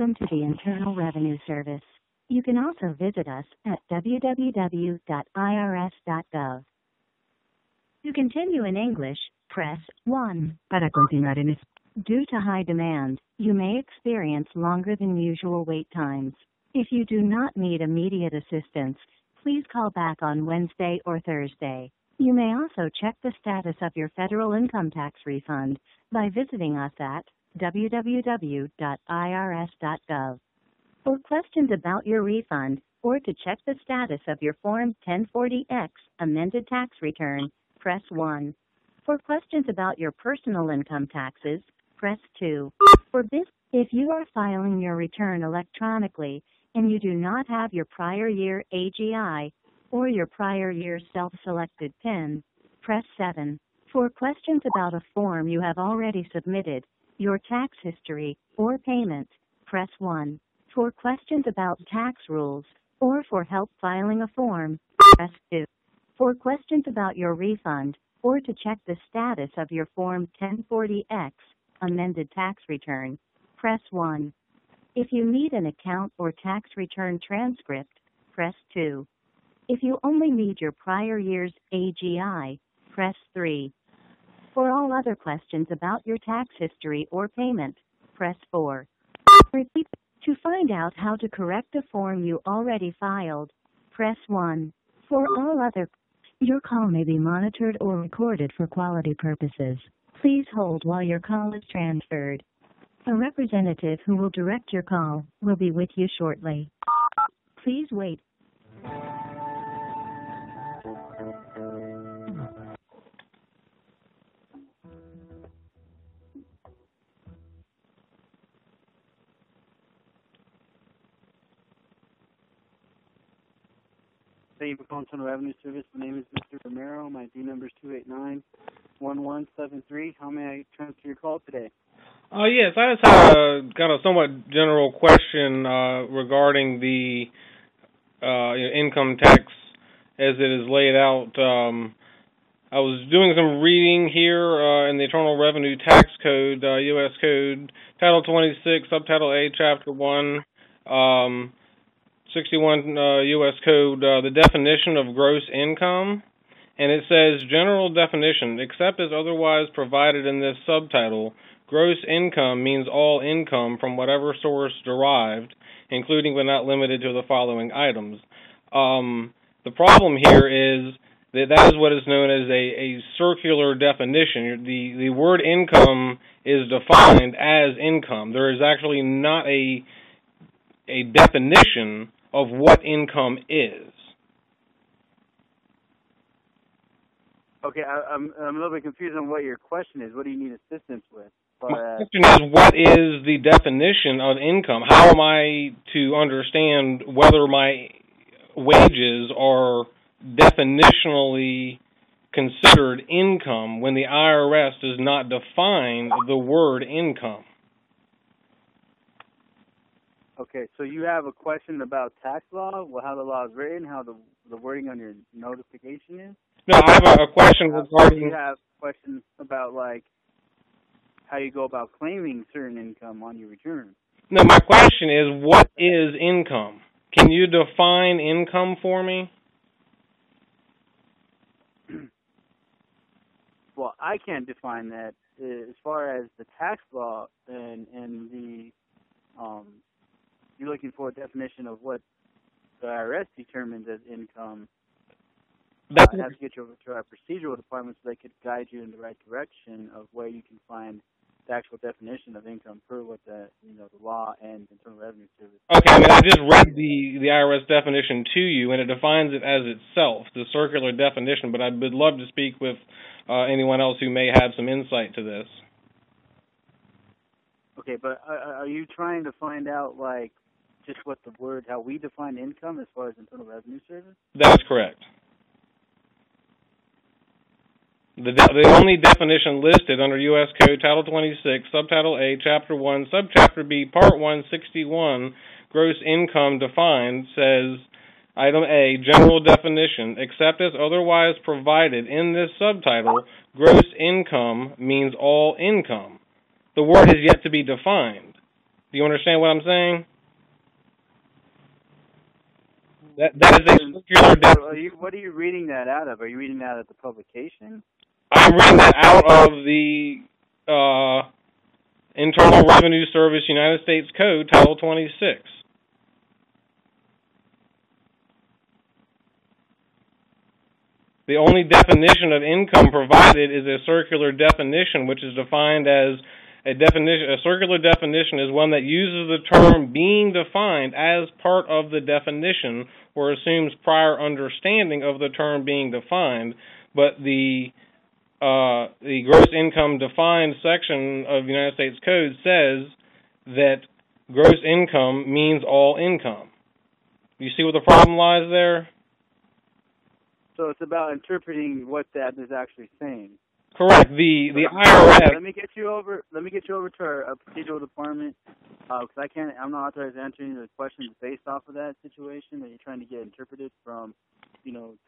Welcome to the Internal Revenue Service. You can also visit us at www.irs.gov. To continue in English, press 1. Para continuar en Due to high demand, you may experience longer than usual wait times. If you do not need immediate assistance, please call back on Wednesday or Thursday. You may also check the status of your federal income tax refund by visiting us at www.irs.gov. For questions about your refund or to check the status of your Form 1040X amended tax return, press 1. For questions about your personal income taxes, press 2. For this, if you are filing your return electronically and you do not have your prior year AGI or your prior year self-selected PIN, press 7. For questions about a form you have already submitted, your tax history, or payment, press 1. For questions about tax rules, or for help filing a form, press 2. For questions about your refund, or to check the status of your Form 1040X amended tax return, press 1. If you need an account or tax return transcript, press 2. If you only need your prior year's AGI, press 3. For all other questions about your tax history or payment, press 4. Repeat. To find out how to correct a form you already filed, press 1. For all other, your call may be monitored or recorded for quality purposes. Please hold while your call is transferred. A representative who will direct your call will be with you shortly. Please wait. Thank you for calling Internal Revenue Service. My name is Mr. Romero. My D number is 289-1173. How may I transfer your call today? Yes, I just had a kind of somewhat general question regarding the income tax as it is laid out. I was doing some reading here in the Internal Revenue Tax Code, U.S. Code, Title 26, Subtitle A, Chapter 1, 61 U.S. Code, the definition of gross income, and it says, general definition, except as otherwise provided in this subtitle, gross income means all income from whatever source derived, including but not limited to the following items. The problem here is that is what is known as a circular definition. The word income is defined as income. There is actually not a definition of what income is. Okay, I'm a little bit confused on what your question is. What do you need assistance with? My question is, what is the definition of income? How am I to understand whether my wages are definitionally considered income when the IRS does not define the word income? Okay, so you have a question about tax law, how the law is written, how the wording on your notification is? No, I have a question regarding... You have questions about, like, how you go about claiming certain income on your return. No, my question is, what is income? Can you define income for me? Well, I can't define that. As far as the tax law and the you're looking for a definition of what the IRS determines as income. You have to get you over to our procedural department so they could guide you in the right direction of where you can find the actual definition of income per what the law and Internal Revenue Service. Okay, I just read the IRS definition to you, and it defines it as itself, the circular definition. But I would love to speak with anyone else who may have some insight to this. Okay, but are you trying to find out, like, just what the word, how we define income as far as Internal Revenue Service? That is correct. The only definition listed under U.S. Code Title 26, Subtitle A, Chapter 1, Subchapter B, Part 1, 61, Gross Income Defined, says, Item A, General Definition, except as otherwise provided in this subtitle, gross income means all income. The word is yet to be defined. Do you understand what I'm saying? That is a circular definition. What are you reading that out of? Are you reading that out of the publication? I'm reading that out of the Internal Revenue Service United States Code, Title 26. The only definition of income provided is a circular definition, which is defined as a definition. A circular definition is one that uses the term being defined as part of the definition or assumes prior understanding of the term being defined, but the gross income defined section of the United States Code says that gross income means all income. You see what the problem lies there? So it's about interpreting what that is actually saying. Correct. The IRS. Let me get you over to our procedural department, because I'm not authorized to answer any of the questions based off of that situation that you're trying to get interpreted from,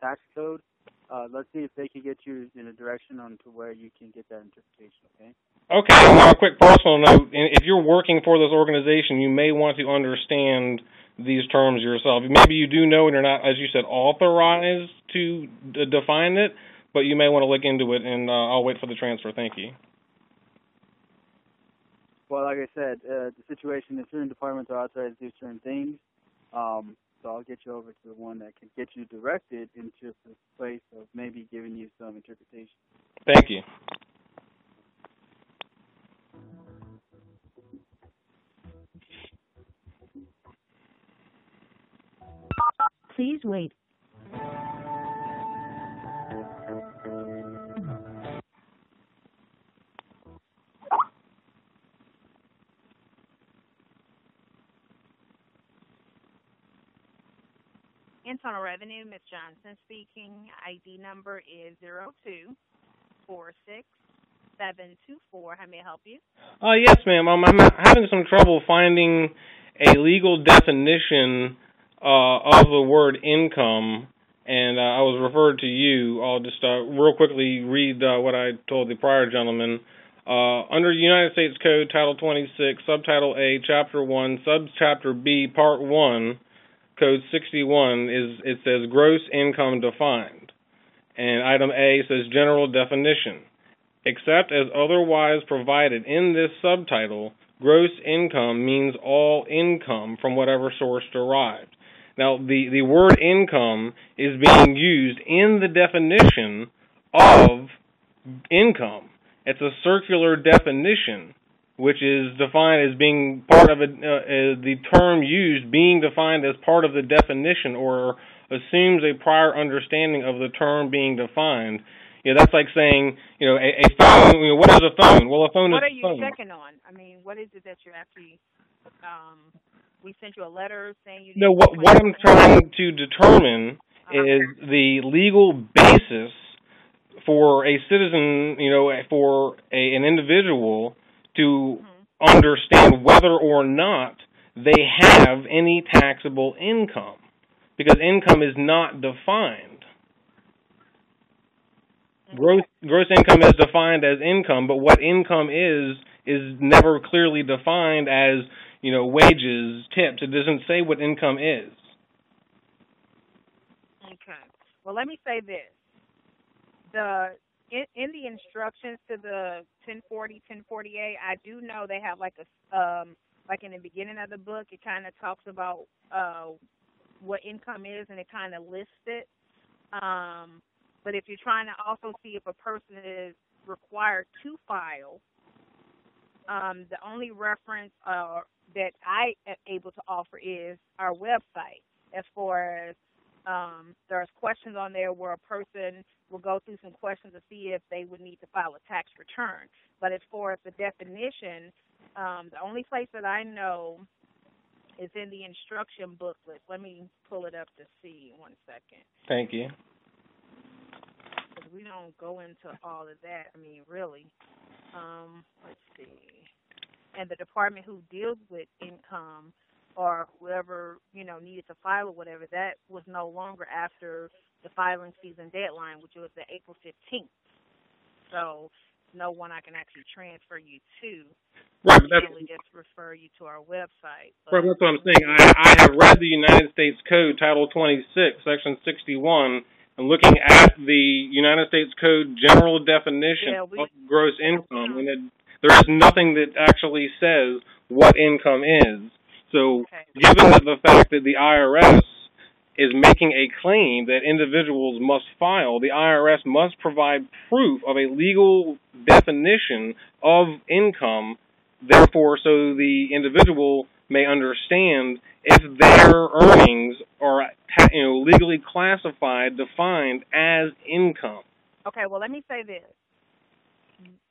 tax code. Let's see if they can get you in a direction onto where you can get that interpretation. Okay. Okay. Now, a quick personal note: if you're working for this organization, you may want to understand these terms yourself. Maybe you do know and you're not, as you said, authorized to define it, but you may want to look into it, and I'll wait for the transfer. Thank you. Well, like I said, the situation is certain departments are authorized to do certain things, so I'll get you over to the one that can get you directed into the place of maybe giving you some interpretation. Thank you. Please wait. Internal Revenue, Ms. Johnson speaking. ID number is 0246724. How may I help you? Yes, ma'am. I'm having some trouble finding a legal definition of the word income, and I was referred to you. I'll just real quickly read what I told the prior gentleman. Under United States Code, Title 26, Subtitle A, Chapter 1, Subchapter B, Part 1, Code 61, it says gross income defined. And item A says general definition. Except as otherwise provided in this subtitle, gross income means all income from whatever source derived. Now, the word income is being used in the definition of income. It's a circular definition, which is defined as being part of the term used being defined as part of the definition or assumes a prior understanding of the term being defined. That's like saying, a phone. What is a phone? Well, a phone is a phone. What are you checking on? I mean, what is it that you're actually? We sent you a letter saying you. No, what I'm trying to determine is the legal basis for a citizen, for an individual to understand whether or not they have any taxable income, because income is not defined. Gross income is defined as income, but what income is never clearly defined as, wages, tips. It doesn't say what income is. Okay. Well, let me say this. In the instructions to the 1040, 1040A, I do know they have like in the beginning of the book, it kind of talks about what income is, and it kind of lists it. But if you're trying to also see if a person is required to file, the only reference that I am able to offer is our website. As far as there's questions on there where a person will go through some questions to see if they would need to file a tax return. But as far as the definition, the only place that I know is in the instruction booklet. Let me pull it up to see. 1 second. Thank you. We don't go into all of that. I mean, really. Let's see. And the department who deals with income or whoever, needed to file or whatever, that was no longer after the filing season deadline, which was the April 15th. So no one I can actually transfer you to. Right, I but that's generally just refer you to our website. right, But that's what I'm saying. I have read the United States Code, Title 26, Section 61, and looking at the United States Code general definition of gross income, and there is nothing that actually says what income is. So, given the fact that the IRS is making a claim that individuals must file, the IRS must provide proof of a legal definition of income, therefore, so the individual may understand if their earnings are legally classified, defined as income. okay, well, let me say this.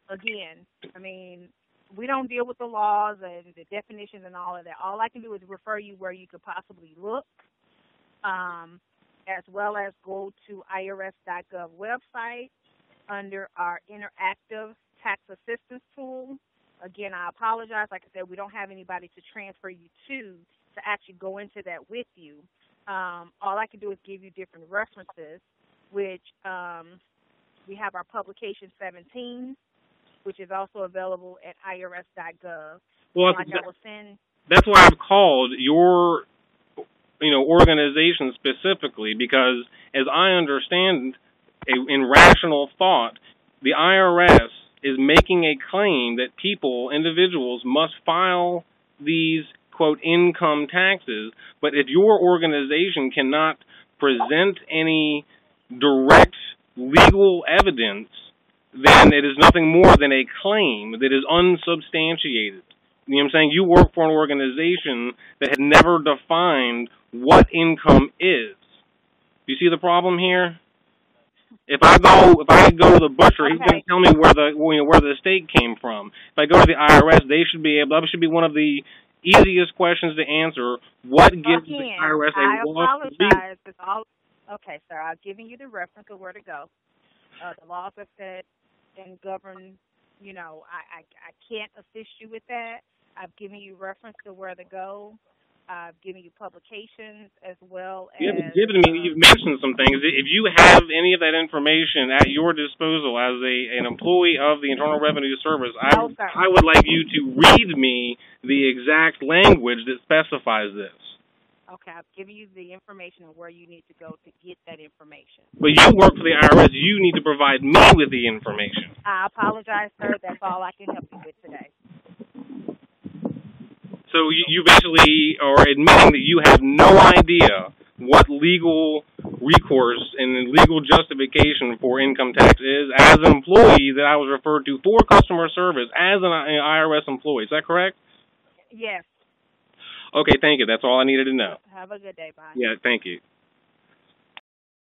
Again, I mean, we don't deal with the laws and the definitions and all of that. All I can do is refer you where you could possibly look, as well as go to IRS.gov website under our interactive tax assistance tool. Again, I apologize. Like I said, we don't have anybody to transfer you to actually go into that with you. All I can do is give you different references, which we have our publication 17, which is also available at IRS.gov. Well, like I was saying, that's why I've called your organization specifically, because as I understand, in rational thought, the IRS is making a claim that individuals must file these, quote, income taxes, but if your organization cannot present any direct legal evidence, then it is nothing more than a claim that is unsubstantiated. You know what I'm saying? You work for an organization that had never defined what income is. You see the problem here? If I go to the butcher, he's going to tell me where the steak came from. If I go to the IRS, that should be one of the easiest questions to answer. What gives the IRS a law? I apologize. Okay, sir. I've given you the reference of where to go. The laws are set and govern. I can't assist you with that. I've given you reference to where to go. I've given you publications as well as... You've mentioned some things. If you have any of that information at your disposal as an employee of the Internal Revenue Service, I would like you to read me the exact language that specifies this. Okay, I've given you the information on where you need to go to get that information. But you work for the IRS. You need to provide me with the information. I apologize, sir. That's all I can help you with today. So you basically are admitting that you have no idea what legal recourse and legal justification for income tax is as an employee that I was referred to for customer service as an IRS employee. Is that correct? Yes. Okay, thank you. That's all I needed to know. Have a good day. Bye. Yeah, thank you.